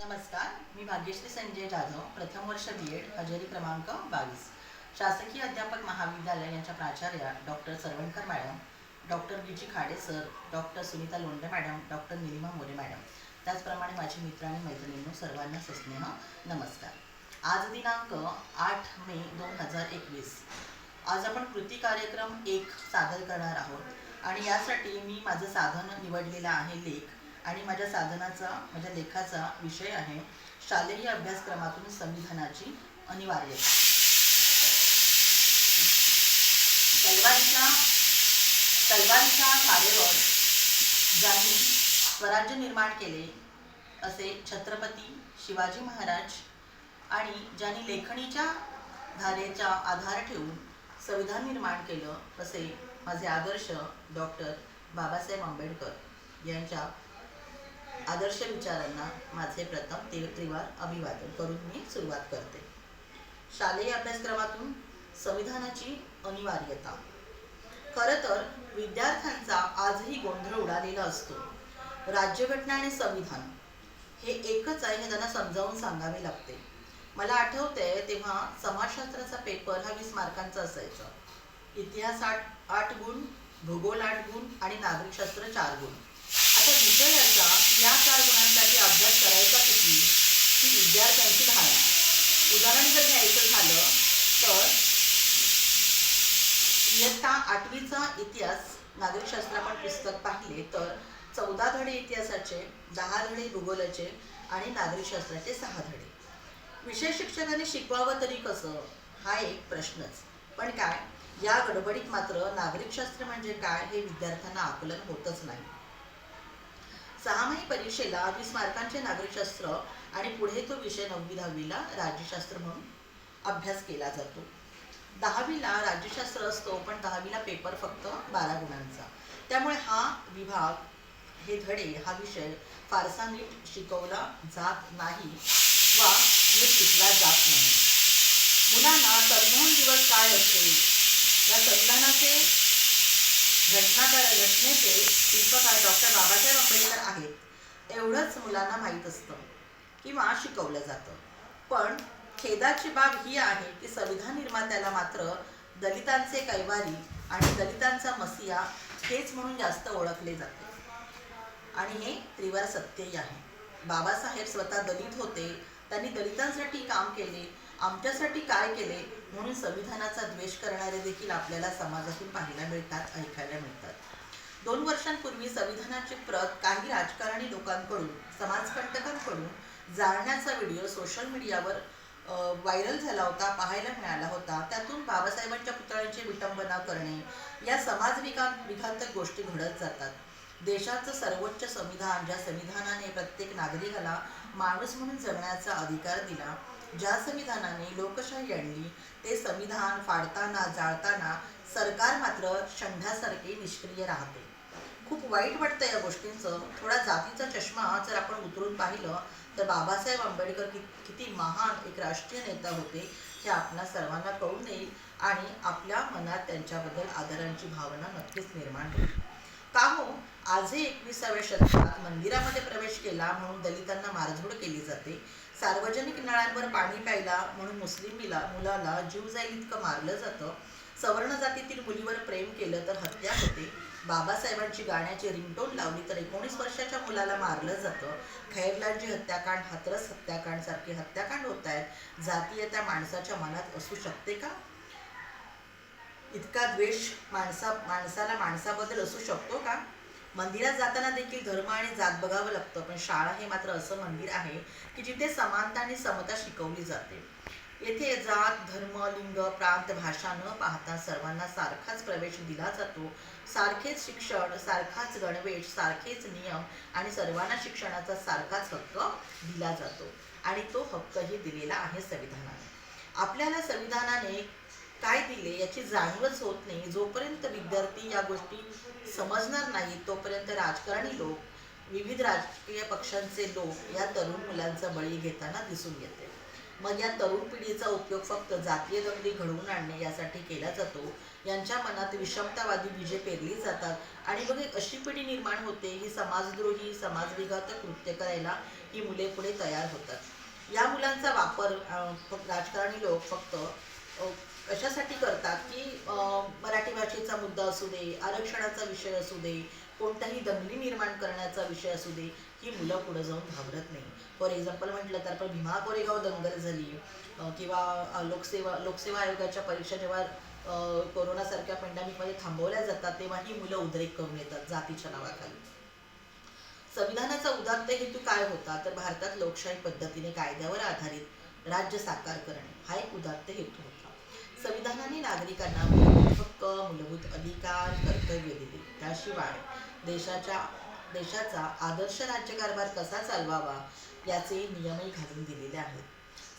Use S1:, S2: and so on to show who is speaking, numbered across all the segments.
S1: नमस्कार, मी भाग्यश्री संजय जाधव, प्रथम वर्ष B.Ed, हजेरी क्रमांक 22. शासकीय अध्यापक महाविद्यालय यांच्या प्राचार्या doctor Sarvankar madam, doctor Gichi Khade sir, doctor Sunita Londhe madam, doctor Nilima More madam, त्याचप्रमाणे माझे मित्र आणि मैत्रिणींनो सर्वांना सस्नेह नमस्कार. आज दिनांक 8 मे 2021. आज आपण कृती कार्यक्रम 1 सादर करणार आहोत आणि यासाठी मी माझं साधन निवडलेलं आहे लेख आणि माझ्या लेखाचा विषय आहे शालेय अभ्यासक्रमातून संविधानाची अनिवार्यता. तलवारीच्या धारेवर ज्यांनी स्वराज्य निर्माण केले असे छत्रपती शिवाजी महाराज आणि ज्यांनी लेखणीच्या धारेचा आधार ठेवून संविधान निर्माण केलं असे माझे आदर्श डॉक्टर बाबासाहेब आंबेडकर यांच्या आदर्श विचारांना माझे प्रथम त्रिवार अभिवादन करून मी सुरुवात करते. शालेय अभ्यासक्रमातून संविधानाची अनिवार्यता. खरं तर विद्यार्थ्यांचा आजही गोंधळ उडालेला असतो. राज्यघटना आणि संविधान हे एकच आहे हे त्यांना समजावून सांगावे लागते. मला आठवते तेव्हा समाजशास्त्राचा पेपर हा 20 मार्कांचा असायचा. इतिहास 8 गुण, भूगोल 8 गुण आणि नागरिकशास्त्र 4 गुण. आता विषय असा की या 4 गुणांसाठी अभ्यास करायचा किती ही विद्यार्थ्यांची धारणा. उदाहरण जर घ्यायचं झालं तर इयत्ता 8वीचा इतिहास नागरिकशास्त्र आपण पुस्तक पाहिले तर 14 धडे इतिहासाचे, 10 धडे भूगोलाचे आणि नागरिकशास्त्राचे 6 धडे. विषय शिक्षकांनी शिकवावं तरी कसं हा एक प्रश्नच. पण काय या गडबडीत मात्र नागरिकशास्त्र म्हणजे काय हे विद्यार्थ्यांना आकलन होतच नाही. 6माही परीक्षेला 20 मार्कांचे नागरिकशास्त्र आणि पुढे तो विषय 9वी-10वीला राज्यशास्त्र म्हणून अभ्यास केला जातो. 10वीला राज्यशास्त्र असतो पण 10वीला पेपर फक्त 12 गुणांचा. त्यामुळे हा विभाग, हे धडे, हा विषय फारसा नीट शिकवला जात नाही वा नीट शिकला जात नाही. मुलांना संविधान दिवस काय असते, या संविधानाचे घटनेचे शिल्पकार डॉक्टर बाबासाहेब आंबेडकर आहेत एवढंच मुलांना माहीत असतं किंवा शिकवलं जातं. पण खेदाची बाब ही आहे की संविधान निर्मात्याला मात्र दलितांचे कैवारी आणि दलितांचा मसिया हेच म्हणून जास्त ओळखले जाते आणि हे त्रिवार सत्यही आहे. बाबासाहेब स्वतः दलित होते, त्यांनी दलितांसाठी काम केले, आमच्यासाठी काय केले म्हणून संविधानाचा द्वेष करणारे देखील आपल्याला समाजातून पाहायला मिळतात, ऐकायला मिळतात. 2 वर्षांपूर्वी संविधानाची प्रत काही राजकारणी लोकांकडून, समाजकंटकांकडून जाळण्याचा व्हिडिओ सोशल मीडियावर व्हायरल झाला होता, पाहायला मिळाला होता. त्यातून बाबासाहेबांच्या पुतळ्यांची विटंबना करणे या समाजविघातक गोष्टी घडत जातात. देशाचं सर्वोच्च संविधान, ज्या संविधानाने प्रत्येक नागरिकाला माणूस म्हणून जगण्याचा अधिकार दिला, ज्या संविधानाने लोकशाही आणली, ते संविधान फाडताना, जाळताना सरकार मात्र षंढासारखे निष्क्रिय राहते. खूप वाईट वाटतं या गोष्टींचं. थोडा जातीचा चष्मा जर आपण उतरून पाहिलं तर बाबासाहेब आंबेडकर किती महान एक राष्ट्रीय नेता होते हे आपल्या सर्वांना कळून येईल आणि आपल्या मनात त्यांच्याबद्दल आदरांची भावना नक्कीच निर्माण होईल. का हो, आजही 21व्या शतकात मंदिरामध्ये प्रवेश केला म्हणून दलितांना मारझोड केली जाते, सार्वजनिक नळांवर पाणी प्यायला म्हणून मुस्लिम मुलाला जीव जाईल इतकं मारलं जातं, सवर्ण जातीतील मुलीवर प्रेम केलं तर हत्या होते, बाबासाहेबांची गाण्याची रिंगटोन लावली तर 19 वर्षाच्या मुलाला मारलं जातं, खैरलांची हत्याकांड, हाथरस हत्याकांड सारखे हत्याकांड होत आहेत. जातीयता माणसाच्या मनात असू शकते का? इतका द्वेष माणसाला माणसाबद्दल असू शकतो का? मंदिरात जाताना देखील धर्म आणि जात बघावं लागतं, पण शाळा हे मात्र असं मंदिर आहे की जिथे समानता आणि समता शिकवली जाते. येथे जात, धर्म, लिंग, प्रांत, भाषा न पाहता सर्वांना सारखाच प्रवेश दिला जातो, सारखेच शिक्षण, सारखाच गणवेश, सारखेच नियम आणि सर्वांना शिक्षणाचा सारखाच हक्क दिला जातो आणि तो हक्कही दिलेला आहे संविधानाने. आपल्याला संविधानाने काय दिले याची जाणीवच होत नाही. जोपर्यंत विद्यार्थी या गोष्टी समजणार नाही तोपर्यंत राजकारणी लोक, विविध राजकीय पक्षांचे लोक या तरुण मुलांचा बळी घेताना दिसून येते. मग या तरुण पिढीचा उपयोग फक्त जातीय दंगली घडवून आणणे यासाठी केला जातो. यांच्या मनात विषमतावादी बीजे पेरली जातात आणि मग एक अशी पिढी निर्माण होते ही समाजद्रोही समाजविघातक कृत्य करायला ही मुले पुढे तयार होतात. या मुलांचा वापर राजकारणी लोक फक्त कशासाठी करतात की मराठी भाषेचा मुद्दा असू दे, आरक्षणाचा विषय असू दे, कोणताही दंगली निर्माण करण्याचा विषय असू दे, ही मुलं पुढे जाऊन घाबरत नाही. फॉर एक्झाम्पल म्हटलं तर पण भीमा कोरेगाव दंगल झाली किंवा लोकसेवा आयोगाच्या परीक्षा जेव्हा कोरोनासारख्या पेंडेमिकमध्ये थांबवल्या जातात तेव्हा ही मुलं उद्रेक करून येतात जातीच्या नावाखाली. संविधानाचा उदात्त हेतू काय होता तर भारतात लोकशाही पद्धतीने कायद्यावर आधारित राज्य साकार करणे हा एक उदात्त हेतू होता. संविधानाने नागरिकांना मूलभूत हक्क, मूलभूत अधिकार, कर्तव्य दिले. त्याशिवाय देशाचा आदर्श राज्यकारभार कसा चालवावा याचे नियमही घालून दिलेले आहेत.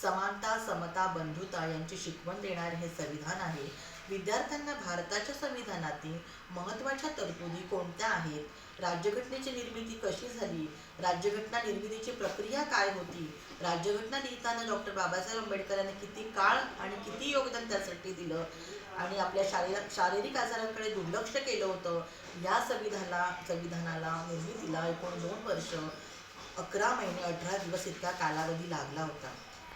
S1: समानता, समता, बंधुता यांची शिकवण देणारे हे संविधान आहे. विद्यार्थ्यांना भारताच्या संविधानातील महत्त्वाच्या तरतुदी कोणत्या आहेत, राज्यघटनेची निर्मिती कशी झाली, राज्यघटना निर्मितीची प्रक्रिया काय होती, राज्यघटना लिहिताना डॉक्टर बाबासाहेब आंबेडकरांनी किती काळ आणि किती योगदान त्यासाठी दिलं आणि आपल्या शारीरिक आजारांकडे दुर्लक्ष केलं होतं, या संविधानाला निर्मितीला एकूण 2 वर्ष 11 महिने 18 दिवस इतका कालावधी लागला होता.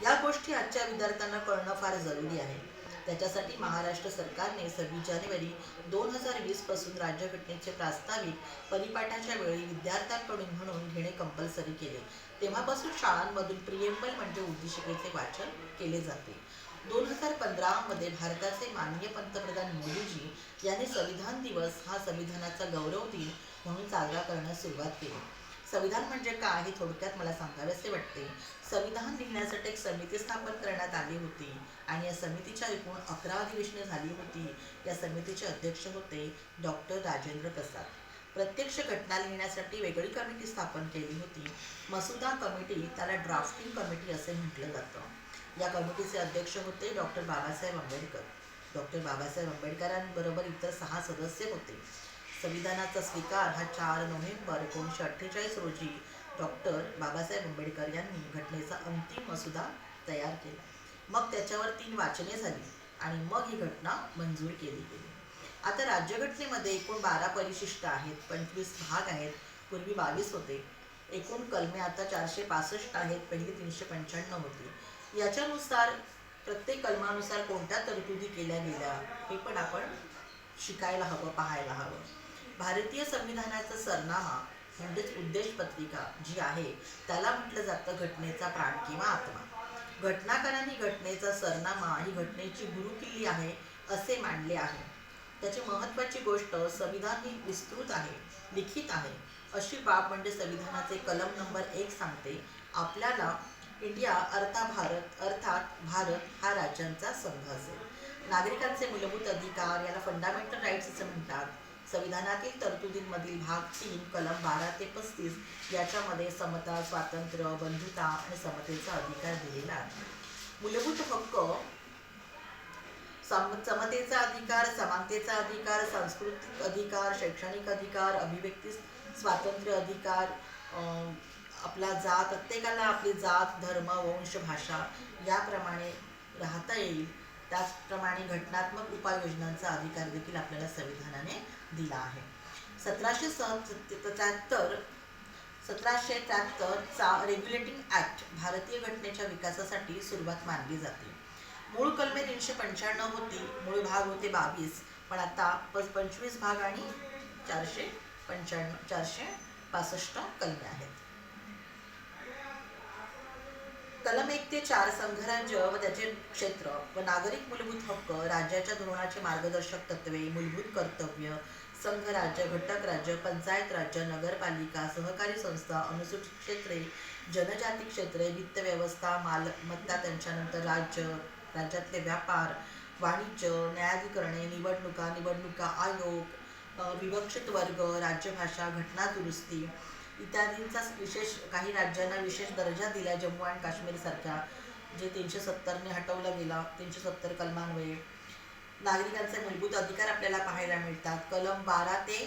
S1: या गोष्टी आजच्या विद्यार्थ्यांना कळणं फार जरुरी आहे. त्याच्यासाठी महाराष्ट्र सरकारने 26 जानेवारी 2020 पासून राज्यघटनेचे प्रास्ताविक परिपाठाच्या वेळी विद्यार्थ्यांकडून म्हणून घेणे कंपल्सरी केले. तेव्हापासून शाळांमधून प्रिएम्बल म्हणजे उद्दीशिकेचे वाचन केले जाते. 2015 मध्ये भारताचे माननीय पंतप्रधान मोदीजी यांनी संविधान दिवस हा संविधानाचा गौरव दिन म्हणून साजरा करण्यास सुरुवात केली. संविधान म्हणजे काय हे थोडक्यात मला सांगावेसे वाटते. संविधान लिहिण्यासाठी एक समिती स्थापन करण्यात आली होती आणि या समितीच्या एकूण 11 अधिवेशने झाली होती. या समितीचे अध्यक्ष होते डॉक्टर राजेंद्र प्रसाद. प्रत्यक्ष घटना लिहिण्यासाठी वेगळी कमिटी स्थापन केली होती. मसुदा कमिटी, त्याला ड्राफ्टिंग कमिटी असे म्हटलं जातं. या कमिटीचे अध्यक्ष होते डॉक्टर बाबासाहेब आंबेडकर. डॉक्टर बाबासाहेब आंबेडकरांबरोबर इतर 6 सदस्य होते. संविधानाचा स्वीकार हा 4 नोव्हेंबर 1948 रोजी डॉक्टर बाबासाहेब आंबेडकर यांनी घटनेचा अंतिम मसुदा तयार केला. मग त्याच्यावर 3 वाचने झाली आणि मग ही घटना मंजूर केली गेली. आता राज्यघटनेमध्ये एकूण 12 परिशिष्ट आहेत, 25 भाग आहेत, पूर्वी 22 होते. एकूण कलमे आता 465 आहेत, पहिली 395 होती. याच्यानुसार प्रत्येक कलमानुसार कोणत्या तरतुदी केल्या गेल्या हे पण आपण शिकायला हवं, पाहायला हवं. भारतीय संविधानाचा सरनामा म्हणजेच उद्देश पत्रिका जी आहे त्याला म्हटलं जातं घटनेचा प्राण किंवा आत्मा. घटनाकारांनी घटनेचा सरनामा ही घटनेची गुरुकिल्ली आहे असे मानले आहे. त्याची महत्त्वाची गोष्ट संविधान ही विस्तृत आहे, लिखित आहे. अशी बाब म्हणजे संविधानाचे कलम नंबर 1 सांगते आपल्याला इंडिया अर्थात भारत हा राज्यांचा संघ असेल. नागरिकांचे मूलभूत अधिकार याला फंडामेंटल राईट्स असे म्हणतात. संविधानातील तरतुदींमधील भाग 3 कलम 12 ते 35 याच्यामध्ये समता, स्वातंत्र्य, बंधुता आणि समतेचा अधिकार दिलेला आहे. मूलभूत हक्क समतेचा अधिकार, समानतेचा अधिकार, सांस्कृतिक अधिकार, शैक्षणिक अधिकार, अभिव्यक्ती स्वातंत्र्य अधिकार, प्रत्येकाला आपली जात, धर्म, वंश, भाषा याप्रमाणे राहता येईल. त्याचप्रमाणे घटनात्मक उपाययोजनांचा अधिकार देखील आपल्याला संविधानाने दिला आहे. 1773चा रेग्युलेटिंग ऍक्ट भारतीय घटनेच्या विकासासाठी सुरुवात मानली जाते. मूळ कलमे 395 होती, मूळ भाग होते 22, पण आता 25 भाग आणि 465 कलमे आहेत. कलम 1 ते 4 संघराज्य व त्याचे क्षेत्र व नागरिक मूलभूत हक्क, राज्याच्या धोरणाचे मार्गदर्शक तत्वे, मूलभूत कर्तव्य, संघराज्य, घटक राज्य, पंचायत राज्य, नगरपालिका, सहकारी संस्था, अनुसूचित क्षेत्रे, जनजाती क्षेत्रे, वित्त व्यवस्था, मालमत्ता, त्यांच्यानंतर राज्यातले व्यापार, वाणिज्य, न्यायाधिकरणे, निवडणुका आयोग, विवक्षित वर्ग, राज्यभाषा, घटना दुरुस्ती इत्यादींचा काही राज्यांना विशेष दर्जा दिला. जम्मू आणि काश्मीर सारख्या जे 370ने हटवला गेला. 370 कलमान्वये नागरिकांचे मूलभूत अधिकार आपल्याला पाहायला मिळतात. कलम 12 ते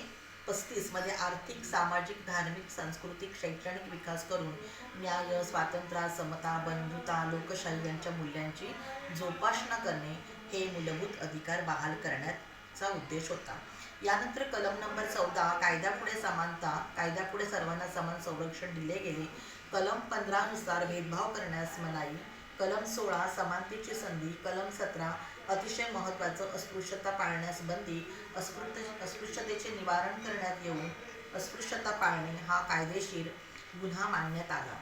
S1: 35 मध्ये आर्थिक, सामाजिक, धार्मिक, सांस्कृतिक, शैक्षणिक विकास करून न्याय, स्वातंत्र्य, समता, बंधुता, लोकशाही यांच्या मूल्यांची जोपासना करणे हे मूलभूत अधिकार बहाल करण्याचा उद्देश होता. यानंतर कलम नंबर 14 कायद्यापुढे समानता, कायद्यापुढे सर्वांना समान संरक्षण दिले गेले. कलम 15 नुसार भेदभाव करण्यास मनाई. कलम 16 समानतेची संधी. कलम 17 अतिशय महत्त्वाचं अस्पृश्यता पाळण्यास बंदी. अस्पृश्यतेचे निवारण करण्यात येऊन अस्पृश्यता पाळणे हा कायदेशीर गुन्हा मानण्यात आला.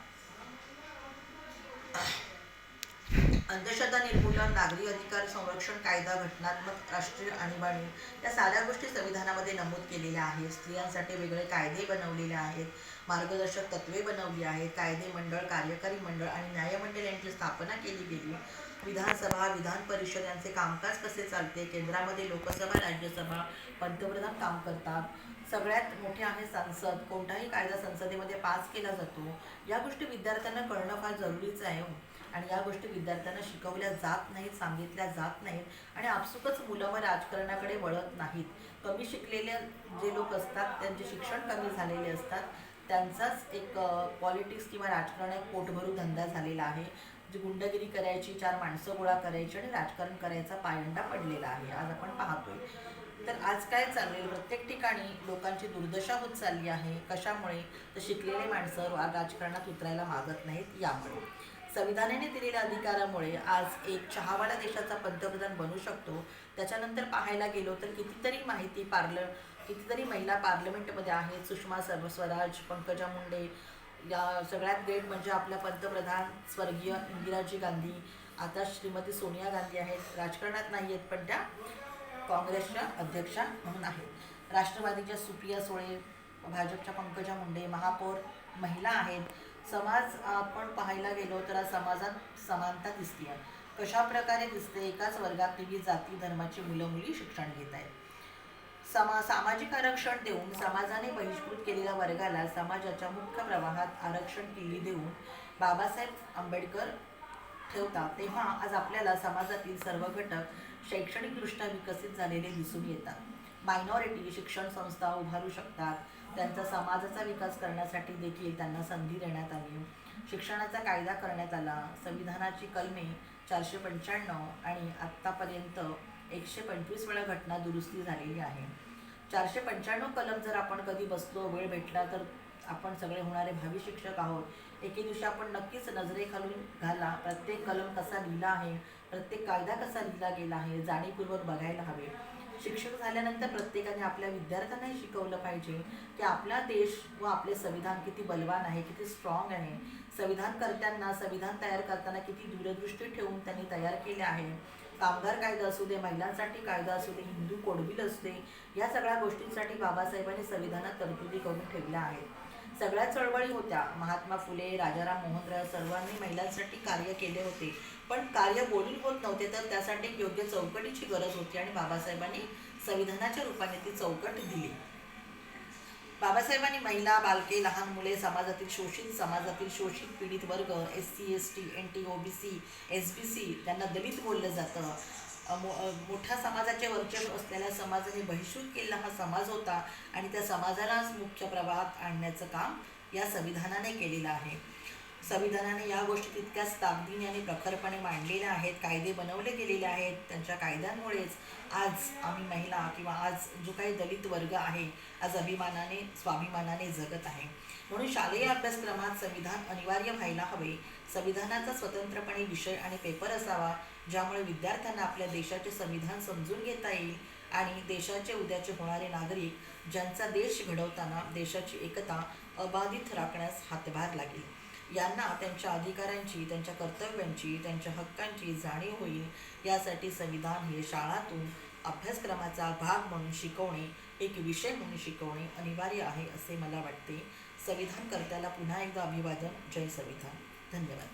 S1: अंधश्रद्धा निर्मूलन, नागरी अधिकार संरक्षण कायदा, घटनात्मक राष्ट्रीय आणीबाणी या साऱ्या गोष्टी संविधानामध्ये नमूद केलेल्या आहेत. स्त्रियांसाठी वेगळे कायदे बनवलेले आहेत, मार्गदर्शक तत्त्वे बनवली आहेत, कायदे मंडळ, कार्यकारी मंडळ आणि न्यायमंडळ यांची स्थापना केली गेली. विधानसभा, विधान परिषद यांचे कामकाज कसे चालते, केंद्रामध्ये लोकसभा, राज्यसभा, पंतप्रधान काम करतात, सगळ्यात मोठे आहे संसद, कोणताही कायदा संसदेमध्ये पास केला जातो, या गोष्टी विद्यार्थ्यांना कळणं फार जरुरीचं आहे. आणि या गोष्टी विद्यार्थ्यांना शिकवल्या जात नाहीत, सांगितल्या जात नाहीत आणि आपसुकच मुलं मग राजकारणाकडे वळत नाहीत. कमी शिकलेले जे लोक असतात, त्यांचे शिक्षण कमी झालेले असतात, त्यांचाच एक पॉलिटिक्स किंवा राजकारण एक पोटभरू धंदा झालेला आहे. जी गुंडगिरी करायची, 4 माणसं गोळा करायची आणि राजकारण करायचा पायंडा पडलेला आहे, आज आपण पाहतोय. तर आज काय चाललेलं, प्रत्येक ठिकाणी लोकांची दुर्दशा होत चालली आहे. कशामुळे? तर शिकलेले माणसं राजकारणात उतरायला मागत नाहीत. यामुळे संविधानाने दिलेल्या अधिकारामुळे आज एक चहावाला देशाचा पंतप्रधान बनू शकतो. त्याच्यानंतर पाहायला गेलो तर कितीतरी महिला पार्लमेंटमध्ये आहेत. सुषमा स्वराज, पंकजा मुंडे, या सगळ्यात ग्रेट म्हणजे आपल्या पंतप्रधान स्वर्गीय इंदिराजी गांधी, आता श्रीमती सोनिया गांधी आहेत. राजकारणात नाही आहेत, पण त्या काँग्रेसच्या अध्यक्षा म्हणून आहेत. राष्ट्रवादीच्या सुप्रिया सुळे, भाजपच्या पंकजा मुंडे, महापौर महिला आहेत. समाज आपण पाहायला गेलो तर समाजात समानता दिसते. कशा प्रकारे दिसते? एकाच वर्गात विविध जाती धर्माची मुलं मुली शिक्षण घेत आहेत. सामाजिक आरक्षण देऊन समाजाने बहिष्कृत केलेल्या वर्गाला समाजाच्या मुख्य प्रवाहात आरक्षण किल्ली देऊन बाबासाहेब आंबेडकर ठेवतात. तेव्हा आज आपल्याला समाजातील सर्व घटक शैक्षणिकदृष्ट्या विकसित झालेले दिसून येतात. मायनॉरिटी शिक्षण संस्था उभारू शकतात. त्यांचा समाजाचा विकास करण्यासाठी देखील त्यांना संधी देण्यात आली. शिक्षणाचा कायदा करण्यात आला. संविधानाची कलमे 495 आणि आत्तापर्यंत 125 वेळा घटना दुरुस्ती झालेली आहे. 495 कलम जर आपण कधी बसलो, वेळ भेटला तर आपण सगळे होणारे भावी शिक्षक आहोत. एके दिवशी आपण नक्कीच नजरेखालून घाला, प्रत्येक कलम कसा लिहिला आहे, प्रत्येक कायदा कसा लिहिला गेला आहे, जाणीवपूर्वक बघायला हवे. शिक्षक झाल्यानंतर प्रत्येकाने आपल्या विद्यार्थ्यांनाही शिकवलं पाहिजे की आपला देश व आपले संविधान किती बलवान आहे, किती स्ट्रॉंग आहे. संविधान तयार करताना किती दूरदृष्टी ठेवून त्यांनी तयार केले आहे. कामगार कायदा असू दे, महिलांसाठी कायदा असू दे, हिंदू कोडबिल असू दे, या सगळ्या गोष्टींसाठी बाबासाहेबांनी संविधानात तरतुदी करून ठेवल्या आहेत. सगळ्या चळवळी होत्या. महात्मा फुले, राजाराम मोहन राय सर्वांनी महिलांसाठी कार्य केले होते, पण कार्य बोलून होत नव्हते, तर त्यासाठी एक योग्य चौकटीची गरज होती आणि बाबासाहेबांनी संविधानाच्या रूपाने ती चौकट दिली. बाबासाहेबांनी महिला, बालके, लहान मुले, समाजातील शोषित पीडित वर्ग, SC ST NT OBC SBC, त्यांना दलित बोललं जातं, मोठ्या समाजाचे वर्चस्व असलेल्या समाजाने बहिष्कृत केलेला हा समाज होता आणि त्या समाजालाच मुख्य प्रवाहात आणण्याचं काम या संविधानाने केलेलं आहे. संविधानाने या गोष्टी तितक्याच ताकदीने आणि प्रखरपणे मांडलेल्या आहेत. कायदे बनवले गेलेले आहेत. त्यांच्या कायद्यांमुळेच आज आम्ही महिला किंवा आज जो काही दलित वर्ग आहे आज अभिमानाने स्वाभिमानाने जगत आहे. म्हणून शालेय अभ्यासक्रमात संविधान अनिवार्य व्हायला हवे. संविधानाचा स्वतंत्रपणे विषय आणि पेपर असावा, ज्यामुळे विद्यार्थ्यांना आपल्या देशाचे संविधान समजून घेता येईल आणि देशाचे उद्याचे होणारे नागरिक ज्यांचा देश घडवताना देशाची एकता अबाधित राखण्यास हातभार लागेल. यांना त्यांच्या अधिकारांची, त्यांच्या कर्तव्यांची, त्यांच्या हक्कांची जाणीव होईल. यासाठी संविधान हे शाळातून अभ्यासक्रमाचा भाग म्हणून शिकवणे, एक विषय म्हणून शिकवणे अनिवार्य आहे असे मला वाटते. संविधानकर्त्याला पुन्हा एकदा अभिवादन. जय संविधान. धन्यवाद.